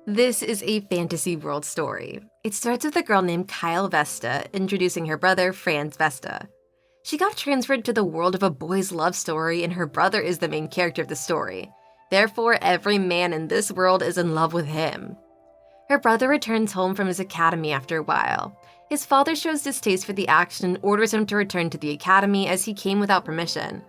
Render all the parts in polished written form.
This is a fantasy world story. It starts with a girl named Kyle Vesta introducing her brother, Franz Vesta. She got transferred to the world of a boy's love story, and her brother is the main character of the story. Therefore, every man in this world is in love with him. Her brother returns home from his academy after a while. His father shows distaste for the action and orders him to return to the academy as he came without permission.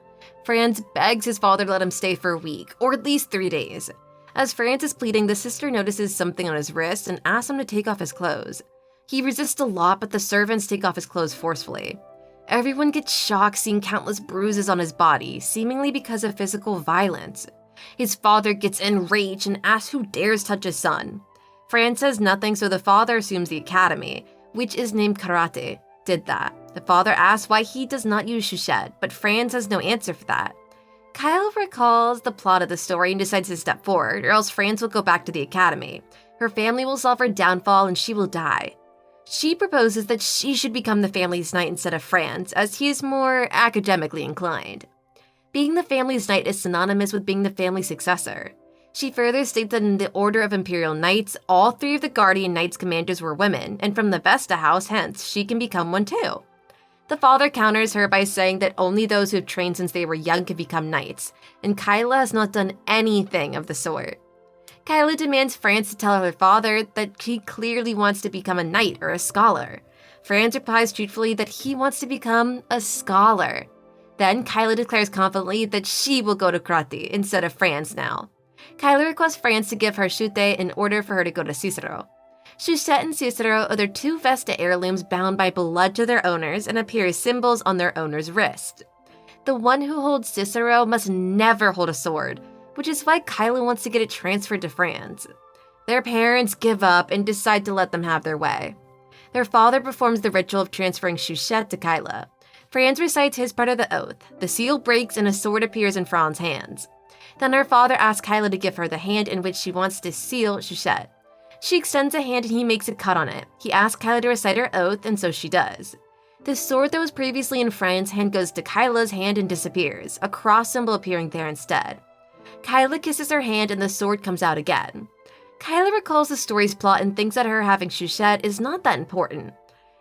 Franz begs his father to let him stay for a week, or at least 3 days. As Franz is pleading, the sister notices something on his wrist and asks him to take off his clothes. He resists a lot, but the servants take off his clothes forcefully. Everyone gets shocked seeing countless bruises on his body, seemingly because of physical violence. His father gets enraged and asks who dares touch his son. Franz says nothing, so the father assumes the academy, which is named karate, did that. The father asks why he does not use shushette, but Franz has no answer for that. Kyle recalls the plot of the story and decides to step forward, or else Franz will go back to the academy. Her family will suffer downfall and she will die. She proposes that she should become the family's knight instead of Franz, as he is more academically inclined. Being the family's knight is synonymous with being the family's successor. She further states that in the Order of Imperial Knights, all 3 of the Guardian Knights commanders were women, and from the Vesta house, hence, she can become one too. The father counters her by saying that only those who have trained since they were young can become knights, and Kyla has not done anything of the sort. Kyla demands Franz to tell her father that he clearly wants to become a knight or a scholar. Franz replies truthfully that he wants to become a scholar. Then Kyla declares confidently that she will go to karate instead of Franz now. Kyla requests Franz to give her shute in order for her to go to Cicero. Shushette and Cicero are their 2 Vesta heirlooms bound by blood to their owners and appear as symbols on their owner's wrist. The one who holds Cicero must never hold a sword, which is why Kyla wants to get it transferred to Franz. Their parents give up and decide to let them have their way. Their father performs the ritual of transferring Shushette to Kyla. Franz recites his part of the oath. The seal breaks and a sword appears in Franz's hands. Then her father asks Kyla to give her the hand in which she wants to seal Shushette. She extends a hand and he makes a cut on it. He asks Kyla to recite her oath, and so she does. The sword that was previously in Franz's hand goes to Kyla's hand and disappears, a cross symbol appearing there instead. Kyla kisses her hand and the sword comes out again. Kyla recalls the story's plot and thinks that her having Shushette is not that important.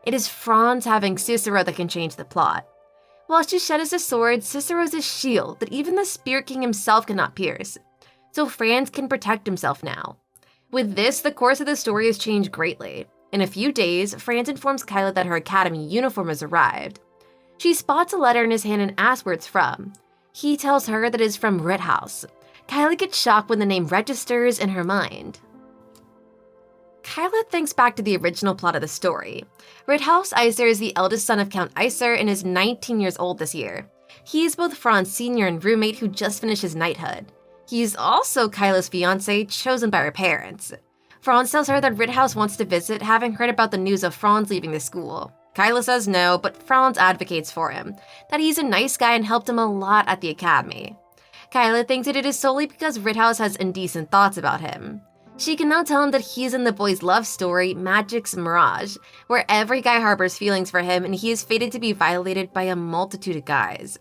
It is Franz having Cicero that can change the plot. While Shushette is a sword, Cicero is a shield that even the Spirit King himself cannot pierce. So Franz can protect himself now. With this, the course of the story has changed greatly. In a few days, Franz informs Kyla that her academy uniform has arrived. She spots a letter in his hand and asks where it's from. He tells her that it is from Rithouse. Kyla gets shocked when the name registers in her mind. Kyla thinks back to the original plot of the story. Rithouse Iser is the eldest son of Count Iser and is 19 years old this year. He is both Franz's senior and roommate who just finished his knighthood. He's also Kyla's fiancé, chosen by her parents. Franz tells her that Rithouse wants to visit, having heard about the news of Franz leaving the school. Kyla says no, but Franz advocates for him, that he's a nice guy and helped him a lot at the academy. Kyla thinks that it is solely because Rithouse has indecent thoughts about him. She can now tell him that he's in the boy's love story, Magic's Mirage, where every guy harbors feelings for him and he is fated to be violated by a multitude of guys.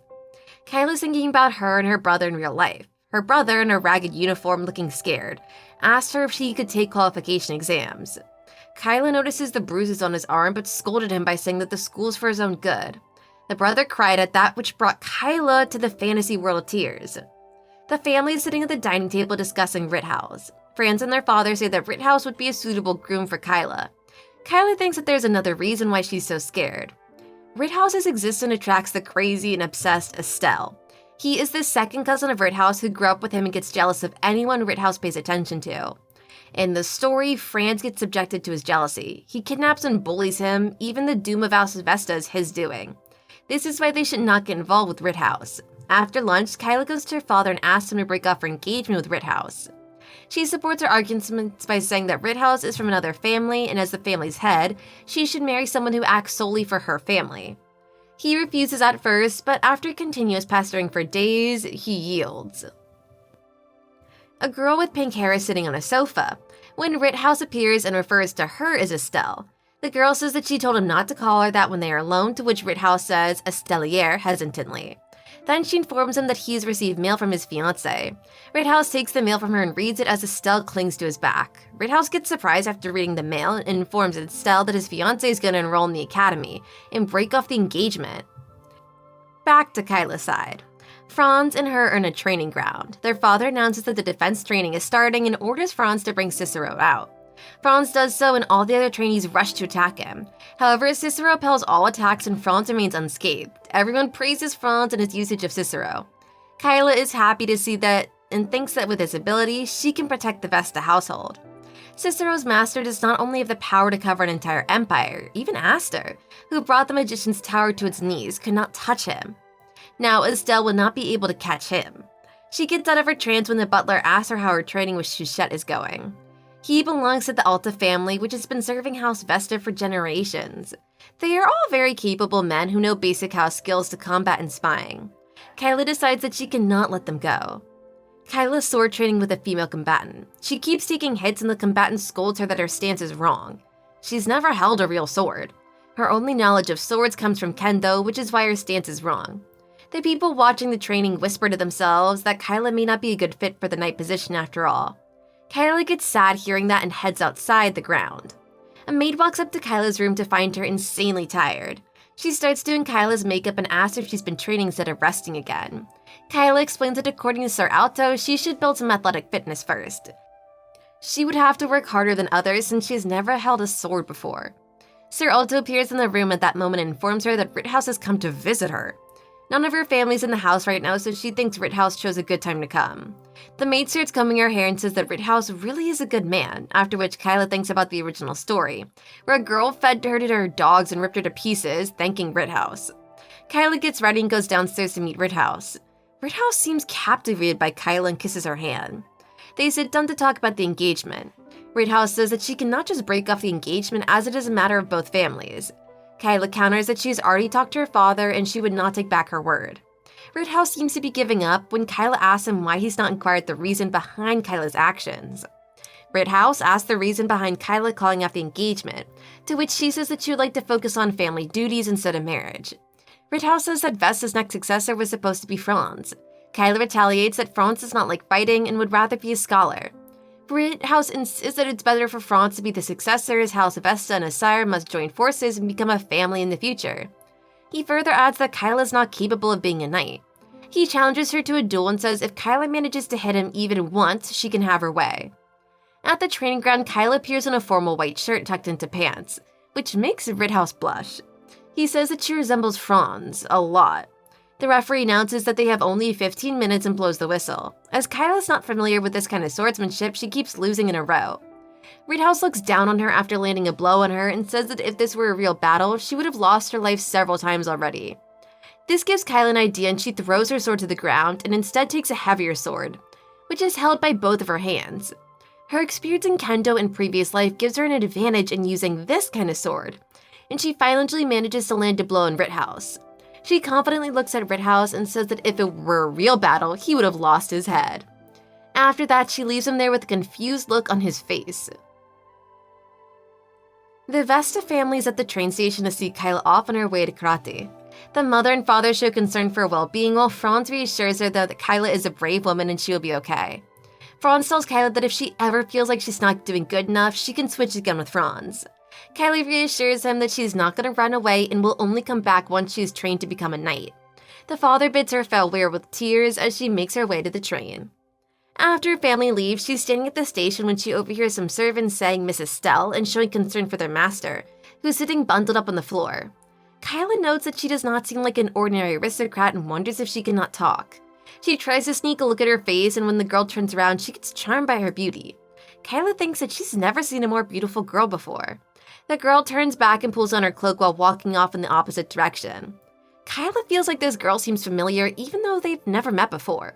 Kyla's thinking about her and her brother in real life. Her brother, in a ragged uniform looking scared, asked her if she could take qualification exams. Kyla notices the bruises on his arm but scolded him by saying that the school's for his own good. The brother cried at that, which brought Kyla to the fantasy world of tears. The family is sitting at the dining table discussing Rithouse. Franz and their father say that Rithouse would be a suitable groom for Kyla. Kyla thinks that there's another reason why she's so scared. Rithouse's existence attracts the crazy and obsessed Estelle. He is the second cousin of Rithouse who grew up with him and gets jealous of anyone Rithouse pays attention to. In the story, Franz gets subjected to his jealousy. He kidnaps and bullies him, even the doom of House Vesta is his doing. This is why they should not get involved with Rithouse. After lunch, Kyla goes to her father and asks him to break off her engagement with Rithouse. She supports her arguments by saying that Rithouse is from another family, and as the family's head, she should marry someone who acts solely for her family. He refuses at first, but after continuous pestering for days, he yields. A girl with pink hair is sitting on a sofa, when Rithouse appears and refers to her as Estelle. The girl says that she told him not to call her that when they are alone, to which Rithouse says Estellier hesitantly. Then she informs him that he's received mail from his fiancée. Rithouse takes the mail from her and reads it as Estelle clings to his back. Rithouse gets surprised after reading the mail and informs Estelle that his fiancée is going to enroll in the academy and break off the engagement. Back to Kyla's side. Franz and her are in a training ground. Their father announces that the defense training is starting and orders Franz to bring Cicero out. Franz does so and all the other trainees rush to attack him. However, Cicero repels all attacks and Franz remains unscathed. Everyone praises Franz and his usage of Cicero. Kyla is happy to see that and thinks that with his ability, she can protect the Vesta household. Cicero's master does not only have the power to cover an entire empire, even Aster, who brought the magician's tower to its knees, could not touch him. Now, Estelle would not be able to catch him. She gets out of her trance when the butler asks her how her training with Shuchette is going. He belongs to the Alta family, which has been serving House Vesta for generations. They are all very capable men who know basic house skills to combat and spying. Kyla decides that she cannot let them go. Kyla's sword training with a female combatant. She keeps taking hits and the combatant scolds her that her stance is wrong. She's never held a real sword. Her only knowledge of swords comes from kendo, which is why her stance is wrong. The people watching the training whisper to themselves that Kyla may not be a good fit for the knight position after all. Kyla gets sad hearing that and heads outside the ground. A maid walks up to Kyla's room to find her insanely tired. She starts doing Kyla's makeup and asks if she's been training instead of resting again. Kyla explains that according to Sir Alto, she should build some athletic fitness first. She would have to work harder than others since she has never held a sword before. Sir Alto appears in the room at that moment and informs her that Rithouse has come to visit her. None of her family's in the house right now, so she thinks Rithouse chose a good time to come. The maid starts combing her hair and says that Rithouse really is a good man, after which Kyla thinks about the original story, where a girl fed her to her dogs and ripped her to pieces, thanking Rithouse. Kyla gets ready and goes downstairs to meet Rithouse. Rithouse seems captivated by Kyla and kisses her hand. They sit down to talk about the engagement. Rithouse says that she cannot just break off the engagement as it is a matter of both families. Kyla counters that she's already talked to her father and she would not take back her word. Rithouse seems to be giving up when Kyla asks him why he's not inquired the reason behind Kyla's actions. Rithouse asks the reason behind Kyla calling off the engagement, to which she says that she would like to focus on family duties instead of marriage. Rithouse says that Vesta's next successor was supposed to be Franz. Kyla retaliates that Franz does not like fighting and would rather be a scholar. Rithouse insists that it's better for Franz to be the successor as House Vesta and his sire must join forces and become a family in the future. He further adds that Kyla is not capable of being a knight. He challenges her to a duel and says if Kyla manages to hit him even once, she can have her way. At the training ground, Kyla appears in a formal white shirt tucked into pants, which makes Rithouse blush. He says that she resembles Franz a lot. The referee announces that they have only 15 minutes and blows the whistle. As Kyla's not familiar with this kind of swordsmanship, she keeps losing in a row. Rithouse looks down on her after landing a blow on her and says that if this were a real battle, she would have lost her life several times already. This gives Kyla an idea and she throws her sword to the ground and instead takes a heavier sword, which is held by both of her hands. Her experience in kendo in previous life gives her an advantage in using this kind of sword, and she finally manages to land a blow on Rithouse. She confidently looks at Rithouse and says that if it were a real battle, he would have lost his head. After that, she leaves him there with a confused look on his face. The Vesta family is at the train station to see Kyla off on her way to karate. The mother and father show concern for her well-being, while Franz reassures her that Kyla is a brave woman and she will be okay. Franz tells Kyla that if she ever feels like she's not doing good enough, she can switch again with Franz. Kyla reassures him that she's not going to run away and will only come back once she's trained to become a knight. The father bids her farewell with tears as she makes her way to the train. After her family leaves, she's standing at the station when she overhears some servants saying Mrs. Stell and showing concern for their master, who's sitting bundled up on the floor. Kyla notes that she does not seem like an ordinary aristocrat and wonders if she cannot talk. She tries to sneak a look at her face, and when the girl turns around, she gets charmed by her beauty. Kyla thinks that she's never seen a more beautiful girl before. The girl turns back and pulls on her cloak while walking off in the opposite direction. Kyla feels like this girl seems familiar even though they've never met before.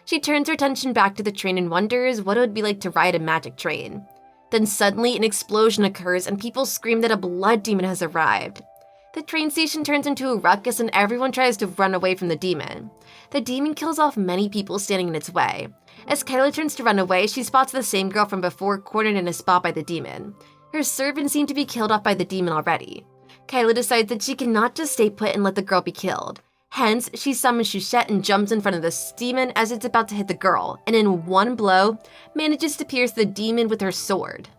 She turns her attention back to the train and wonders what it would be like to ride a magic train. Then suddenly an explosion occurs and people scream that a blood demon has arrived. The train station turns into a ruckus and everyone tries to run away from the demon. The demon kills off many people standing in its way. As Kyla turns to run away, she spots the same girl from before cornered in a spot by the demon. Her servants seem to be killed off by the demon already. Kyla decides that she cannot just stay put and let the girl be killed. Hence, she summons Shushette and jumps in front of this demon as it's about to hit the girl, and in one blow, manages to pierce the demon with her sword.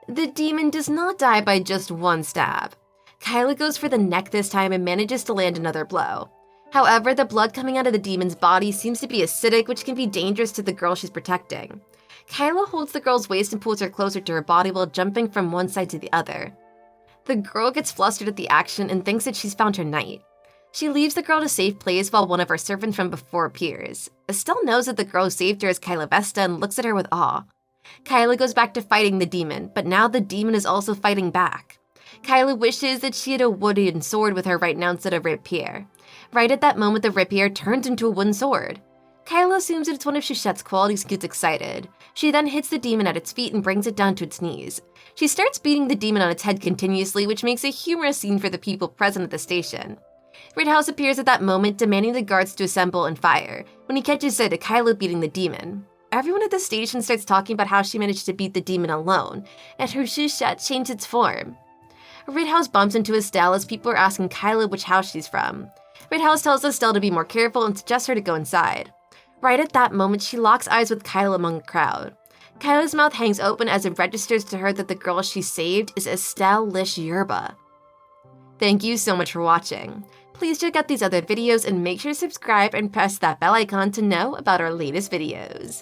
The demon does not die by just one stab. Kyla goes for the neck this time and manages to land another blow. However, the blood coming out of the demon's body seems to be acidic, which can be dangerous to the girl she's protecting. Kyla holds the girl's waist and pulls her closer to her body while jumping from one side to the other. The girl gets flustered at the action and thinks that she's found her knight. She leaves the girl to a safe place while one of her servants from before appears. Estelle knows that the girl who saved her is Kyla Vesta and looks at her with awe. Kyla goes back to fighting the demon, but now the demon is also fighting back. Kyla wishes that she had a wooden sword with her right now instead of rapier. Right at that moment, the rapier turns into a wooden sword. Kyla assumes that it's one of Shushette's qualities and gets excited. She then hits the demon at its feet and brings it down to its knees. She starts beating the demon on its head continuously, which makes a humorous scene for the people present at the station. Rithouse appears at that moment, demanding the guards to assemble and fire, when he catches sight of Kyla beating the demon. Everyone at the station starts talking about how she managed to beat the demon alone, and her Shushette changed its form. Rithouse bumps into Estelle as people are asking Kyla which house she's from. Rithouse tells Estelle to be more careful and suggests her to go inside. Right at that moment, she locks eyes with Kyla among the crowd. Kyla's mouth hangs open as it registers to her that the girl she saved is Estelle Lish Yerba. Thank you so much for watching. Please check out these other videos and make sure to subscribe and press that bell icon to know about our latest videos.